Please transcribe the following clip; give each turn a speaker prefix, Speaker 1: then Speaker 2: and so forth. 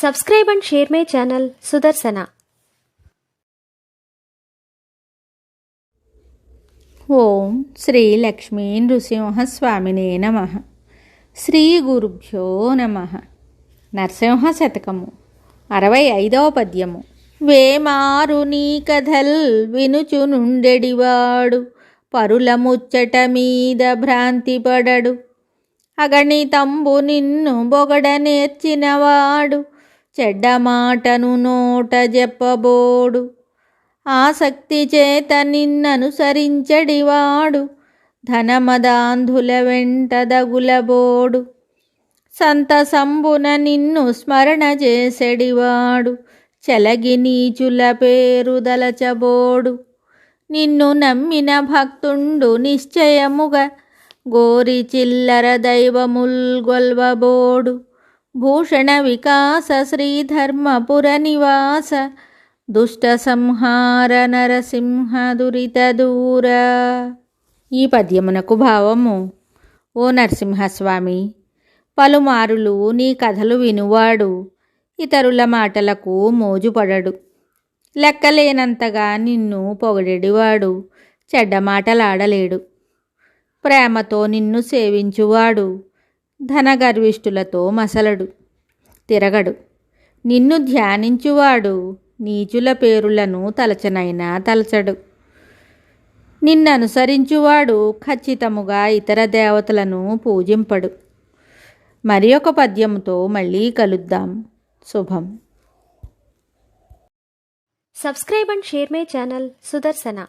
Speaker 1: Subscribe and share my channel Sudarsana.
Speaker 2: ఓం శ్రీ లక్ష్మీ నృసింహస్వామినే నమః. శ్రీ గురుభ్యో నమః. నరసింహ శతకము 65వ పద్యము. వేమారు నీ కథల్ వినుచునుండెడివాడు పరుల ముచ్చట మీద భ్రాంతి పడడు. అగణితంబు నిన్ను బొగడ నేర్చినవాడు చెడ్డ మాటను నోట చెప్పబోడు. ఆసక్తి చేత నిన్ననుసరించడివాడు ధనమదాంధుల వెంట దగులబోడు. సంతసంబున నిన్ను స్మరణ చేసెడివాడు చెలగి నీచుల పేరు దలచబోడు. నిన్ను నమ్మిన భక్తుండు నిశ్చయముగా గోరి చిల్లర దైవముల్ గొల్వబోడు. భూషణ వికాస శ్రీధర్మపుర నివాస దుష్ట సంహార నరసింహ దురిత దూర. ఈ పద్యమునకు భావము: ఓ నరసింహస్వామి, పలుమారులు నీ కథలు వినువాడు ఇతరుల మాటలకు మోజుపడడు. లెక్కలేనంతగా నిన్ను పొగడెడివాడు చెడ్డ మాటలాడలేడు. ప్రేమతో నిన్ను సేవించువాడు ధనగర్విష్ఠులతో మసలడు, తిరగడు. నిన్ను ధ్యానించువాడు నీచుల పేరులను తలచనైనా తలచడు. నిన్ననుసరించువాడు ఖచ్చితముగా ఇతర దేవతలను పూజింపడు. మరి ఒక పద్యముతో మళ్ళీ కలుద్దాం. శుభం.
Speaker 1: Subscribe and share my channel Sudarsana.